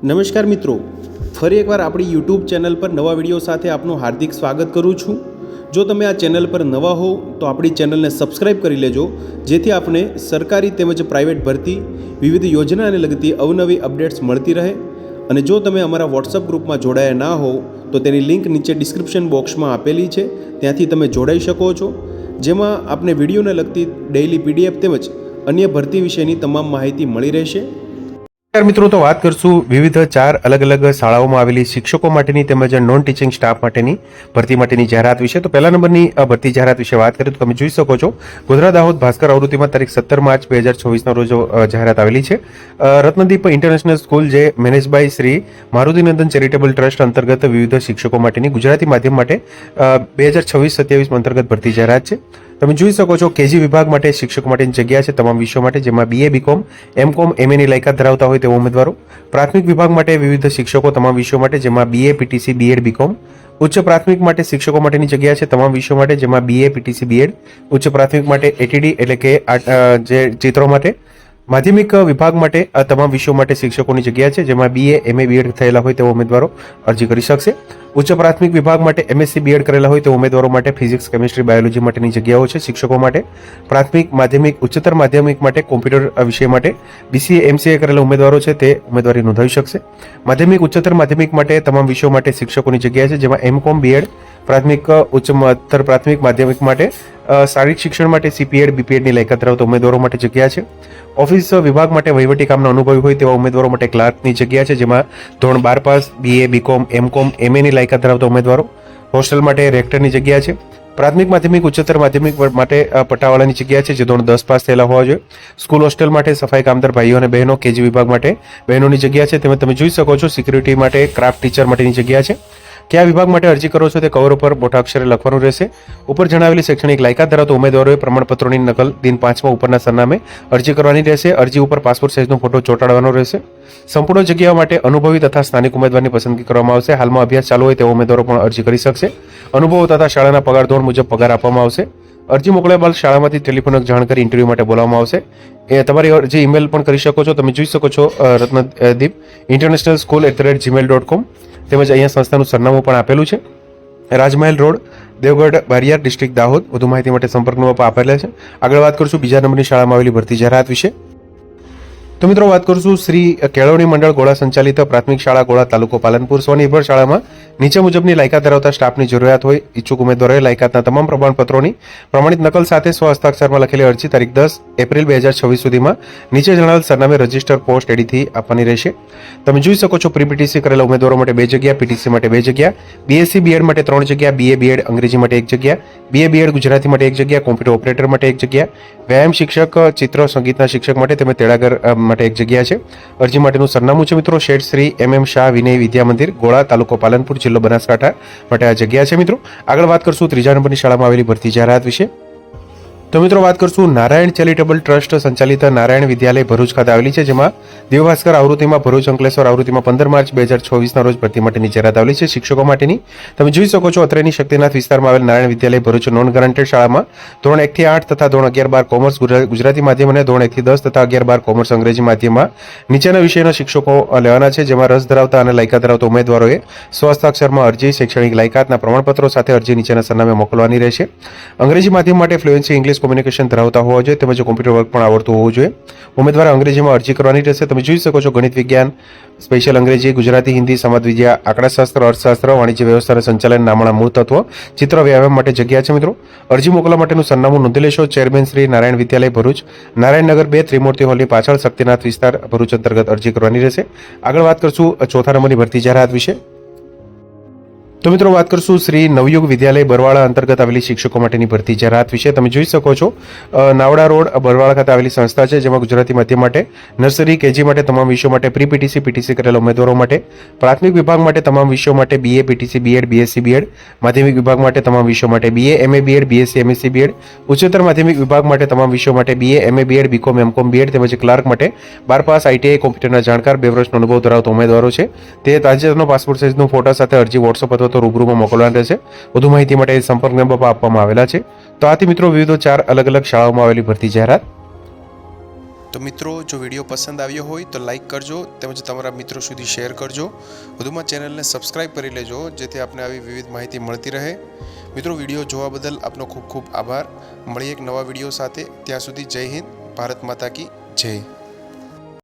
નમસ્કાર મિત્રો, ફરી એકવાર આપણી યુટ્યુબ ચેનલ પર નવા વિડીયો સાથે આપનું હાર્દિક સ્વાગત કરું છું। જો તમે આ ચેનલ પર નવા હો તો આપણી ચેનલને સબસ્ક્રાઈબ કરી લેજો, જેથી આપને સરકારી તેમજ પ્રાઇવેટ ભરતી વિવિધ યોજનાને લગતી અવનવી અપડેટ્સ મળતી રહે। અને જો તમે અમારા વોટ્સઅપ ગ્રુપમાં જોડાયા ના હો તો તેની લિંક નીચે ડિસ્ક્રિપ્શન બોક્સમાં આપેલી છે, ત્યાંથી તમે જોડાઈ શકો છો, જેમાં આપને વિડીયોને લગતી ડેઇલી પીડીએફ તેમજ અન્ય ભરતી વિશેની તમામ માહિતી મળી રહેશે। મિત્રો, તો વાત કરશું વિવિધ 4 અલગ અલગ શાળાઓમાં આવેલી શિક્ષકો માટેની તેમજ નોન ટીચિંગ સ્ટાફ માટેની ભરતી માટેની જાહેરાત વિશે। તો પહેલા નંબરની ભરતી જાહેરાત વિશે વાત કરીએ તો તમે જોઈ શકો છો, ગોધરા દાહોદ ભાસ્કર આવૃત્તિમાં તારીખ 17 માર્ચ 2024ના રોજ જાહેરાત આવેલી છે। રત્નદીપ ઇન્ટરનેશનલ સ્કૂલ જે manage by Shri Marutinandan charitable trust અંતર્ગત વિવિધ શિક્ષકો માટેની ગુજરાતી માધ્યમ માટે 2026-27 અંતર્ગત ભરતી જાહેરાત છે। તમે જોઈ શકો છો, કેજી વિભાગ માટે શિક્ષકો માટેની જગ્યા છે તમામ વિષયો માટે, જેમાં બીએ, બીકોમ, એમકોમ, એમએની લાયકાત ધરાવતા હોય તેવા ઉમેદવારો। પ્રાથમિક વિભાગ માટે વિવિધ શિક્ષકો તમામ વિષયો માટે, જેમાં બીએ, પીટીસી, બીએડ, બીકોમ। ઉચ્ચ પ્રાથમિક માટે શિક્ષકો માટેની જગ્યા છે તમામ વિષયો માટે, જેમાં બીએ, પીટીસી, બીએડ। ઉચ્ચ પ્રાથમિક માટે એટીડી એટલે કે જે ચિત્રો માટે। માધ્યમિક વિભાગ માટે આ તમામ વિષયો માટે શિક્ષકોની જગ્યા છે, જેમાં બીએ, એમએ, બીએડ થયેલા હોય તેવા ઉમેદવારો અરજી કરી શકશે। ઉચ્ચ પ્રાથમિક વિભાગ માટે એમએસસી બીએડ કરેલા હોય તે ઉમેદવારો માટે ફિઝિક્સ, કેમિસ્ટ્રી, બાયોલોજી માટેની જગ્યાઓ છે શિક્ષકો માટે। પ્રાથમિક, માધ્યમિક, ઉચ્ચતર માધ્યમિક માટે કોમ્પ્યુટર વિષય માટે બીસીએ, એમસીએ કરેલા ઉમેદવારો છે તે ઉમેદવારી નોંધાવી શકશે। માધ્યમિક, ઉચ્ચતર માધ્યમિક માટે તમામ વિષયો માટે શિક્ષકોની જગ્યા છે, જેમાં એમકોમ, બીએડ, પ્રાથમિક, ઉચ્ચતર પ્રાથમિક, માધ્યમિક માટે શારીરિક શિક્ષણ માટે સીપીએડ, બીપીએડની લાયકાત ધરાવતા ઉમેદવારો માટે જગ્યા છે। ઓફિસ વિભાગ માટે વહીવટી કામનો અનુભવ હોય તેવા ઉમેદવારો માટે ક્લાર્કની જગ્યા છે, જેમાં ધોરણ 12 પાસ, બીએ, બીકોમ, એમકોમ, એમએની લાયકાત ધરાવતા ઉમેદવારો। હોસ્ટેલ માટે રેક્ટરની જગ્યા છે। પ્રાથમિક, માધ્યમિક, ઉચ્ચતર માધ્યમિક માટે પટ્ટાવાળાની જગ્યા છે, જે ધોરણ 10 પાસ થયેલા હોવા જોઈએ। સ્કૂલ હોસ્ટેલ માટે સફાઈ કામદાર ભાઈઓ અને બહેનો, કેજી વિભાગ માટે બહેનોની જગ્યા છે। તેમજ તમે જોઈ શકો છો, સિક્યુરિટી માટે ક્રાફ્ટ ટીચર માટેની જગ્યા છે। કયા વિભાગ માટે અરજી કરો છો તે કવર ઉપર મોટા અક્ષરે લખવાનું રહેશે। ઉપર જણાવેલી શૈક્ષણિક લાયકાત ધરાવતા ઉમેદવારોએ પ્રમાણપત્રોની નકલ દિન 5માં ઉપરના સરનામે અરજી કરવાની રહેશે। અરજી ઉપર પાસપોર્ટ સાઇઝનો ફોટો ચોંટાડવાનો રહેશે। સંપૂર્ણ જગ્યાઓ માટે અનુભવી તથા સ્થાનિક ઉમેદવારની પસંદગી કરવામાં આવશે। હાલમાં અભ્યાસ ચાલુ હોય તેવા ઉમેદવારો પણ અરજી કરી શકશે। અનુભવો તથા શાળાના પગાર ધોરણ મુજબ પગાર આપવામાં આવશે। અરજી મોકલ્યા બાદ શાળામાંથી ટેલિફોનિક જાણ કરી ઇન્ટરવ્યુ માટે બોલાવવામાં આવશે। તમારી અરજી ઈમેલ પણ કરી શકો છો, તમે જોઈ શકો છો રત્નદીપ ઇન્ટરનેશનલ સ્કૂલ@gmail.com। તેમજ અહીંયા સંસ્થાનું સરનામું પણ આપેલું છે, રાજમહેલ રોડ, દેવગઢ, બારિયાર, ડિસ્ટ્રિક્ટ દાહોદ। વધુ માહિતી માટે સંપર્ક નંબર પણ આપેલા છે। આગળ વાત કરશું બીજા નંબરની શાળામાં આવેલી ભરતી જાહેરાત વિશે। તો મિત્રો, વાત કરશું શ્રી કેળવણી મંડળ ગોળા સંચાલિત પ્રાથમિક શાળા ગોળા, તાલુકો પાલનપુર સ્વનિર્ભર શાળામાં નીચે મુજબની લાયકાત ધરાવતા સ્ટાફની જરૂરિયાત હોય ઈચ્છુક ઉમેદવારોએ લાયકાતના તમામ પ્રમાણપત્રોની પ્રમાણિત નકલ સાથે સ્વ હસ્તાક્ષરમાં લખેલી અરજી તારીખ 10 એપ્રિલ 2026 સુધીમાં નીચે જણાવેલ સરનામે રજિસ્ટર પોસ્ટ એડીથી આપવાની રહેશે। તમે જોઈ શકો છો, પ્રી પીટીસી કરેલા ઉમેદવારો માટે 2 જગ્યા, પીટીસી માટે 2 જગ્યા, બીએસસી બીએડ માટે 3 જગ્યા, બીએ બીએડ અંગ્રેજી માટે 1 જગ્યા, બીએ બીએડ ગુજરાતી માટે 1 જગ્યા, કોમ્પ્યુટર ઓપરેટર માટે 1 જગ્યા, વ્યાયામ શિક્ષક, ચિત્ર સંગીતના શિક્ષક માટે તેમજ તેડાગર માટે 1 જગ્યા છે। અરજી માટેનું સરનામું છે મિત્રો, શેઠ શ્રી MM શાહ વિનય વિદ્યા મંદિર, ગોળા, તાલુકો પાલનપુર, જિલ્લો બનાસકાંઠા માટે આ જગ્યા છે મિત્રો। આગળ વાત કરશું ત્રીજા નંબરની શાળામાં આવેલી ભરતી જાહેરાત વિશે। તો મિત્રો, વાત કરશું નારાયણ ચેરિટેબલ ટ્રસ્ટ સંચાલિત નારાયણ વિદ્યાલય ભરૂચ ખાતે આવેલી છે, જેમાં દેવભાસ્કર આવૃત્તિમાં ભરૂચ, અંકલેશ્વર આવૃત્તિમાં 15 માર્ચ 2024ના રોજ ભરતી માટેની જાહેરાત આવેલી છે શિક્ષકો માટેની। તમે જોઈ શકો છો, અત્રેની શક્તિનાથ વિસ્તારમાં આવેલ નારાયણ વિદ્યાલય ભરૂચ નોન ગરાન્ટેડ શાળામાં ધોરણ 1 થી 8 તથા ધોરણ 11-12 કોમર્સ ગુજરાતી માધ્યમ અને ધોરણ 1 થી 10 તથા 11-12 કોમર્સ અંગ્રેજી માધ્યમમાં નીચેના વિષયના શિક્ષકો લેવાના છે, જેમાં રસ ધરાવતા અને લાયકાત ધરાવતા ઉમેદવારોએ સ્વહસ્તાક્ષરમાં અરજી શૈક્ષણિક લાયકાતના પ્રમાણપત્રો સાથે અરજી નીચેના સરનામે મોકલવાની રહેશે। અંગ્રેજી માધ્યમ માટે ફ્લુએન્સી ઇંગ્લિશ કોમ્યુનિકેશન ધરાવતા હોવા જોઈએ તેમજ કોમ્પ્યુટર વર્ક પણ આવડતું હોવું જોઈએ। ઉમેદવારે અંગ્રેજીમાં અરજી કરવાની રહેશે। તમે જોઈ શકો છો, ગણિત વિજ્ઞાન, સ્પેશિયલ અંગ્રેજી, ગુજરાતી, હિન્દી, સમાજવિદ્યા, આંકડાશાસ્ત્ર, અર્થશાસ્ત્ર, વાણિજ્ય વ્યવસ્થા સંચાલન, નામણા મૂળ તત્વ, ચિત્ર વ્યાયામ માટે જગ્યા છે મિત્રો। અરજી મોકલવા માટેનું સરનામું નોંધી લેશો, ચેરમેન શ્રી નારાયણ વિદ્યાલય ભરૂચ, નારાયણનગર 2, ત્રિમૂર્તિ હોલની પાછળ, શક્તિનાથ વિસ્તાર ભરૂચ અંતર્ગત અરજી કરવાની રહેશે। આગળ વાત કરશું ચોથા નંબરની ભરતી જાહેરાત વિશે। તો મિત્રો, વાત કરશું શ્રી નવયુગ વિદ્યાલય બરવાળા અંતર્ગત આવેલી શિક્ષકો માટેની ભરતી જાહેરાત વિશે। તમે જોઈ શકો છો, નાવડા રોડ બરવાળા ખાતે આવેલી સંસ્થા છે, જેમાં ગુજરાતી માધ્યમ માટે નર્સરી, કેજી માટે તમામ વિષયો માટે, પ્રી પીટીસી, પીટીસી કરેલા ઉમેદવારો માટે, પ્રાથમિક વિભાગ માટે તમામ વિષયો માટે BA, PTC, BEd, BSc BEd, માધ્યમિક વિભાગ માટે તમામ વિષયો માટે BA, MA BEd, BSc, MSc BEd, ઉચ્ચતર માધ્યમિક વિભાગ માટે તમામ વિષયો માટે BA, MA BEd, BCom, MCom BEd તેમજ ક્લાર્ક માટે 12 પાસ, આઈટીઆઈ, કોમ્પ્યુટરના જાણકાર, 2 વર્ષનો અનુભવ ધરાવતા ઉમેદવારો છે તે તાજેતરનો પાસપોર્ટ સાઇઝનો ફોટા સાથે અરજી વોટ્સઅપ અથવા તો રૂબરૂમાં મોકલવાની રહેશે। વધુ માહિતી માટે સંપર્ક નંબર પર આપવામાં આવેલા છે। તો આથી મિત્રો, વિવિધ 4 અલગ અલગ શાળાઓમાં આવેલી ભરતી જાહેરાત। તો મિત્રો, જો વિડીયો પસંદ આવ્યો હોય તો લાઈક કરજો તેમજ તમારા મિત્રો સુધી શેર કરજો. વધુમાં ચેનલને સબસ્ક્રાઈબ કરી લેજો જેથી આપને આવી વિવિધ માહિતી મળતી રહે. મિત્રો, વિડીયો જોવા બદલ આપનો ખૂબ ખૂબ આભાર. મળીએ એક નવા વિડીયો સાથે. ત્યાં સુધી જય હિન્દ, ભારત માતા કી જય.